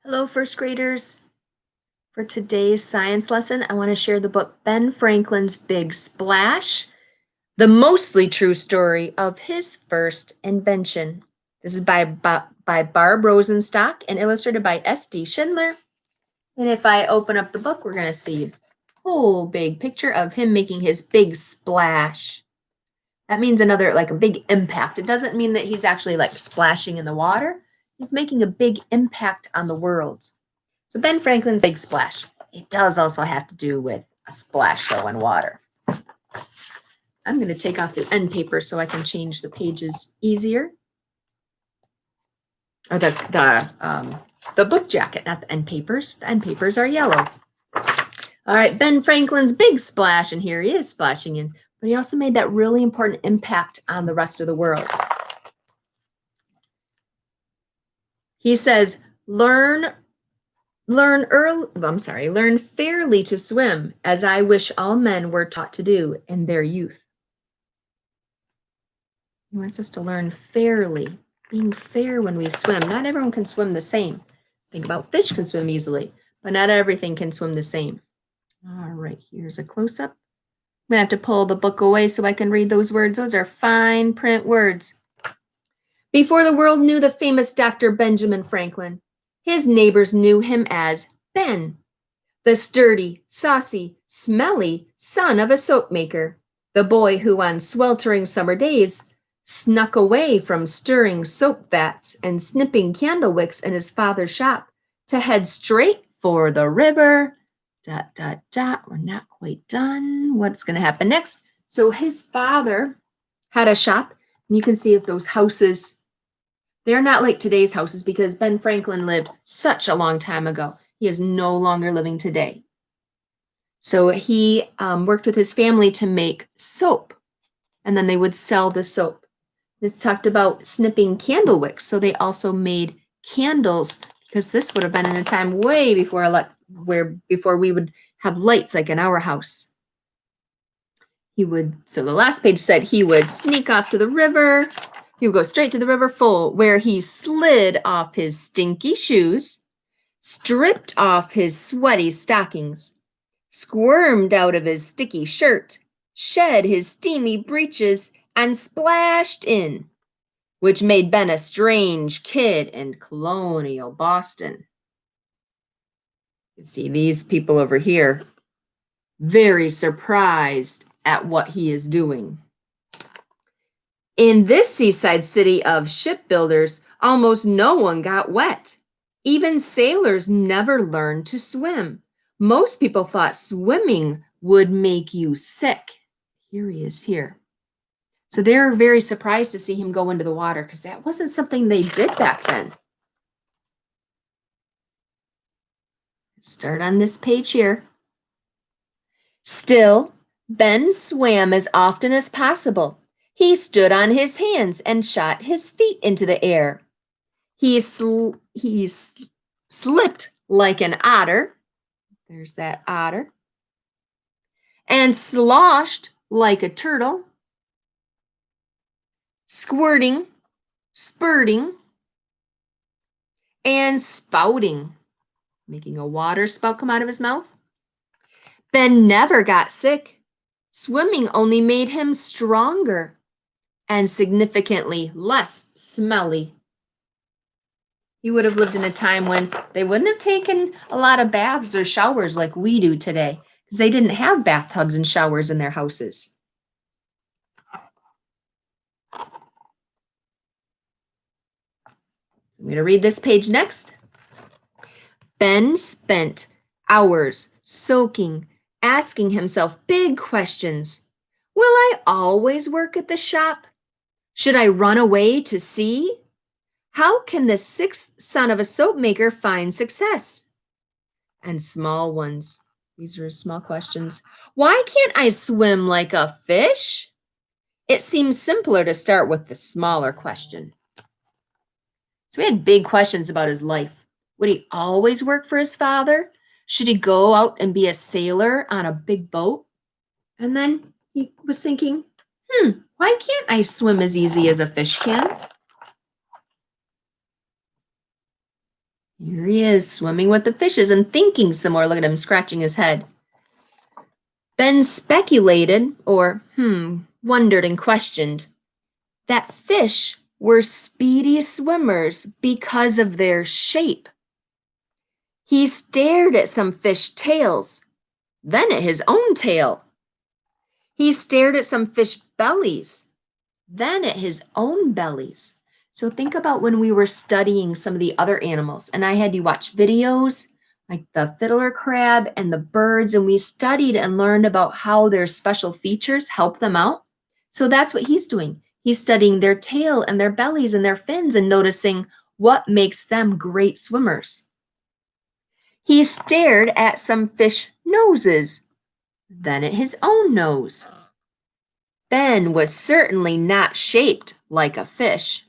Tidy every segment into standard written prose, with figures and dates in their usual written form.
Hello, first graders. For today's science lesson, I want to share the book Ben Franklin's Big Splash, the mostly true story of his first invention. This is by Barb Rosenstock and illustrated by S.D. Schindler. And if I open up the book, we're going to see a whole big picture of him making his big splash. That means like a big impact. It doesn't mean that he's actually like splashing in the water. He's making a big impact on the world. So Ben Franklin's Big Splash. It does also have to do with a splash though in water. I'm going to take off the end paper so I can change the pages easier. Or the book jacket, not the end papers. The end papers are yellow. All right, Ben Franklin's Big Splash, and here he is splashing in. But he also made that really important impact on the rest of the world. He says, learn fairly to swim, as I wish all men were taught to do in their youth. He wants us to learn fairly, being fair when we swim. Not everyone can swim the same. Think about fish can swim easily, but not everything can swim the same. All right, here's a close-up. I'm gonna have to pull the book away so I can read those words. Those are fine print words. Before the world knew the famous Dr. Benjamin Franklin, his neighbors knew him as Ben, the sturdy, saucy, smelly son of a soap maker, the boy who on sweltering summer days snuck away from stirring soap vats and snipping candle wicks in his father's shop to head straight for the river. We're not quite done. What's going to happen next? So his father had a shop, and you can see if those houses, they're not like today's houses because Ben Franklin lived such a long time ago. He is no longer living today. So he worked with his family to make soap, and then they would sell the soap. It's talked about snipping candle wicks, so they also made candles because this would have been in a time way before before we would have lights like in our house. So the last page said he would sneak off to the river. He would go straight to the river full, where he slid off his stinky shoes, stripped off his sweaty stockings, squirmed out of his sticky shirt, shed his steamy breeches, and splashed in, which made Ben a strange kid in colonial Boston. You can see these people over here, very surprised at what he is doing. In this seaside city of shipbuilders, almost no one got wet. Even sailors never learned to swim. Most people thought swimming would make you sick. Here he is here. So they're very surprised to see him go into the water because that wasn't something they did back then. Start on this page here. Still, Ben swam as often as possible. He stood on his hands and shot his feet into the air. He slipped like an otter. There's that otter. And sloshed like a turtle. Squirting, spurting, and spouting, making a water spout come out of his mouth. Ben never got sick. Swimming only made him stronger and significantly less smelly. He would have lived in a time when they wouldn't have taken a lot of baths or showers like we do today because they didn't have bathtubs and showers in their houses. I'm going to read this page next. Ben spent hours soaking, asking himself big questions. Will I always work at the shop? Should I run away to sea? How can the sixth son of a soap maker find success? And small ones. These are small questions. Why can't I swim like a fish? It seems simpler to start with the smaller question. So he had big questions about his life. Would he always work for his father? Should he go out and be a sailor on a big boat? And then he was thinking, why can't I swim as easy as a fish can? Here he is, swimming with the fishes and thinking some more. Look at him scratching his head. Ben speculated, or wondered and questioned, that fish were speedy swimmers because of their shape. He stared at some fish tails, then at his own tail. He stared at some fish bellies, then at his own bellies. So think about when we were studying some of the other animals, and I had you watch videos like the fiddler crab and the birds, and we studied and learned about how their special features help them out. So that's what he's doing. He's studying their tail and their bellies and their fins and noticing what makes them great swimmers. He stared at some fish noses, then at his own nose. Ben was certainly not shaped like a fish.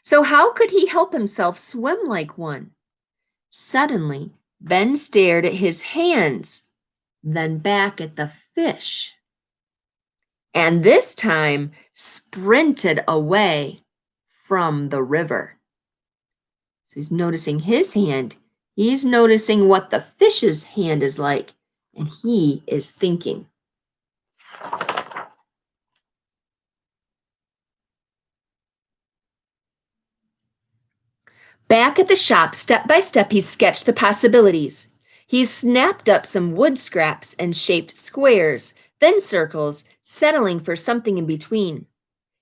So how could he help himself swim like one? Suddenly, Ben stared at his hands, then back at the fish, and this time sprinted away from the river. So he's noticing his hand. He's noticing what the fish's hand is like, and he is thinking. Back at the shop, step by step, he sketched the possibilities. He snapped up some wood scraps and shaped squares, then circles, settling for something in between.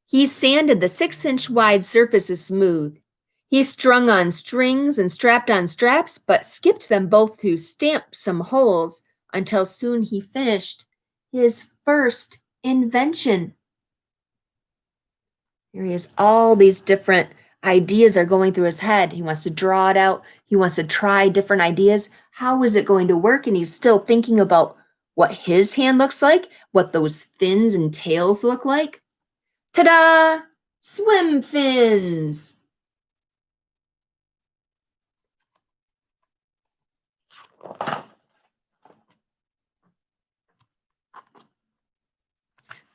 He sanded the 6-inch wide surfaces smooth. He strung on strings and strapped on straps, but skipped them both to stamp some holes until soon he finished his first invention. Here he is, all these different ideas are going through his head. He wants to draw it out. He wants to try different ideas. How is it going to work? And he's still thinking about what his hand looks like, what those fins and tails look like. Ta-da! Swim fins!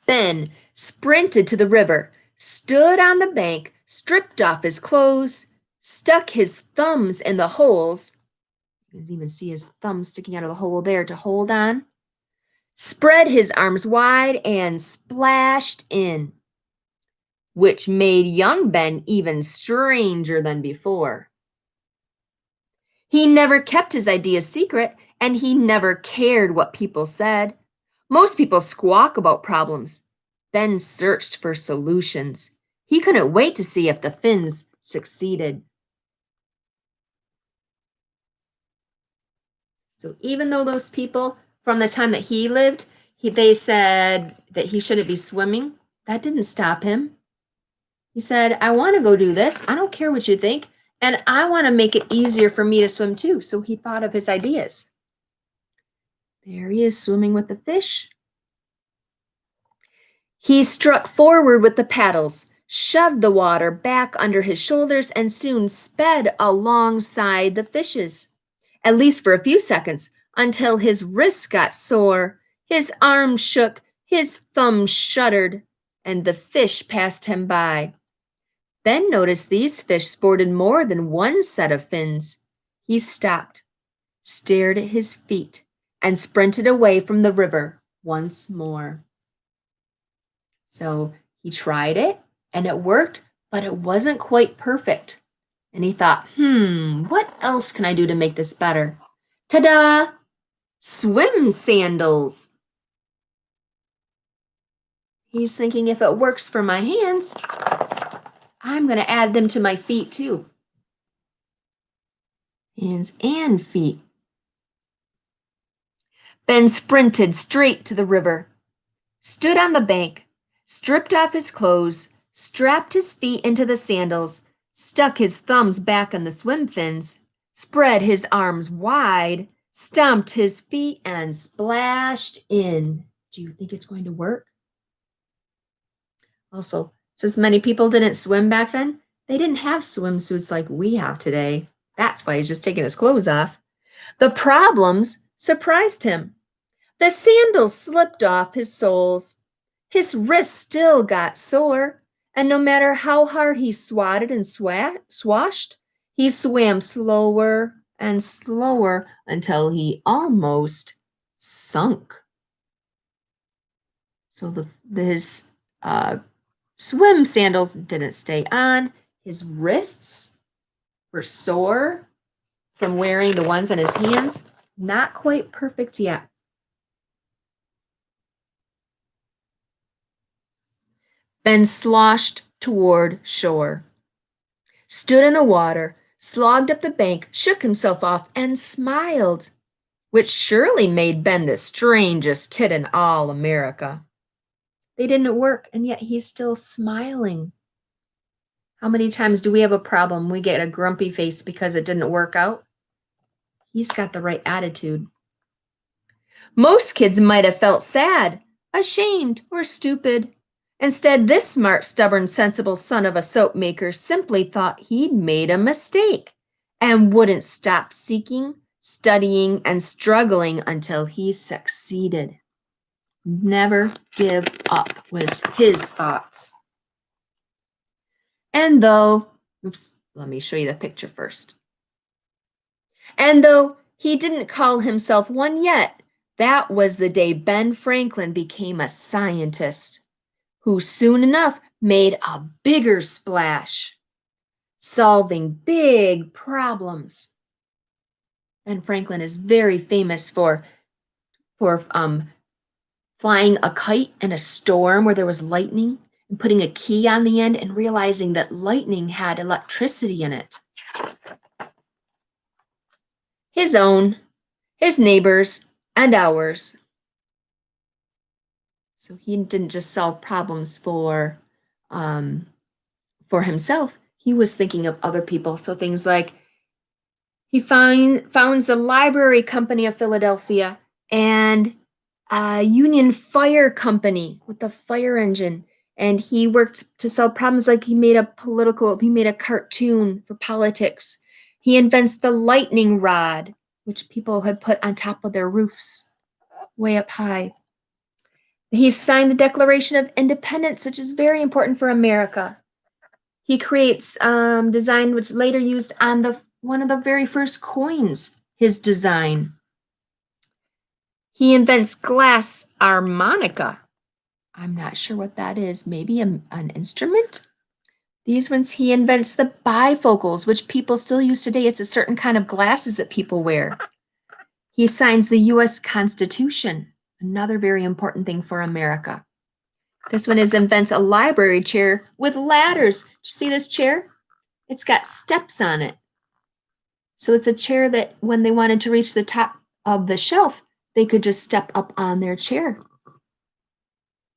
Ben sprinted to the river, stood on the bank, stripped off his clothes, stuck his thumbs in the holes. You can even see his thumb sticking out of the hole there to hold on. Spread his arms wide and splashed in, which made young Ben even stranger than before. He never kept his ideas secret, and he never cared what people said. Most people squawk about problems. Ben searched for solutions. He couldn't wait to see if the fins succeeded. So even though those people, from the time that he lived, they said that he shouldn't be swimming, that didn't stop him. He said, I want to go do this. I don't care what you think. And I want to make it easier for me to swim too. So he thought of his ideas. There he is swimming with the fish. He struck forward with the paddles, shoved the water back under his shoulders, and soon sped alongside the fishes, at least for a few seconds, until his wrists got sore, his arms shook, his thumbs shuddered, and the fish passed him by. Ben noticed these fish sported more than one set of fins. He stopped, stared at his feet, and sprinted away from the river once more. So he tried it, and it worked, but it wasn't quite perfect. And he thought, what else can I do to make this better? Ta-da! Swim sandals. He's thinking, if it works for my hands, I'm going to add them to my feet too. Hands and feet. Ben sprinted straight to the river, stood on the bank, stripped off his clothes, strapped his feet into the sandals, stuck his thumbs back on the swim fins, spread his arms wide, stomped his feet, and splashed in. Do you think it's going to work? Also, since many people didn't swim back then, they didn't have swimsuits like we have today. That's why he's just taking his clothes off. The problems surprised him. The sandals slipped off his soles. His wrists still got sore, and no matter how hard he swatted and swashed, He swam slower and slower until he almost sunk. So his uh, swim sandals didn't stay on. His wrists were sore from wearing the ones on his hands. Not quite perfect yet. Ben sloshed toward shore, stood in the water, slogged up the bank, shook himself off, and smiled, which surely made Ben the strangest kid in all America. They didn't work, and yet he's still smiling. How many times do we have a problem? We get a grumpy face because it didn't work out. He's got the right attitude. Most kids might have felt sad, ashamed, or stupid. Instead, this smart, stubborn, sensible son of a soap maker simply thought he'd made a mistake and wouldn't stop seeking, studying, and struggling until he succeeded. Never give up was his thoughts. And though, let me show you the picture first. And though he didn't call himself one yet, that was the day Ben Franklin became a scientist, who soon enough made a bigger splash, solving big problems. Ben Franklin is very famous for flying a kite in a storm where there was lightning and putting a key on the end and realizing that lightning had electricity in it. His own, his neighbors, and ours. So he didn't just solve problems for himself. He was thinking of other people. So things like he founds the Library Company of Philadelphia and a Union Fire Company with the fire engine. And he worked to solve problems like he made a cartoon for politics. He invents the lightning rod, which people had put on top of their roofs, way up high. He signed the Declaration of Independence, which is very important for America. He creates design which later used on one of the very first coins, his design. He invents glass harmonica. I'm not sure what that is. Maybe an instrument? These ones, he invents the bifocals, which people still use today. It's a certain kind of glasses that people wear. He signs the U.S. Constitution, another very important thing for America. This one invents a library chair with ladders. Did you see this chair? It's got steps on it. So it's a chair that when they wanted to reach the top of the shelf, they could just step up on their chair.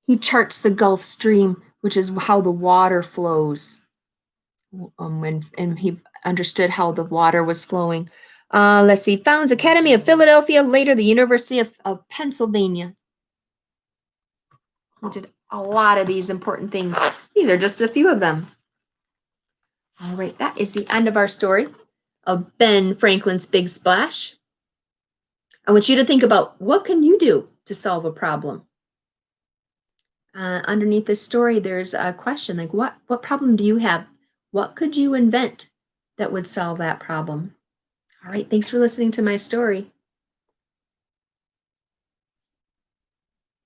He charts the Gulf Stream, which is how the water flows. And he understood how the water was flowing. Let's see, founds Academy of Philadelphia, later the University of Pennsylvania. He did a lot of these important things. These are just a few of them. All right, that is the end of our story of Ben Franklin's Big Splash. I want you to think about what can you do to solve a problem? Underneath this story, there's a question like, what problem do you have? What could you invent that would solve that problem? All right, thanks for listening to my story.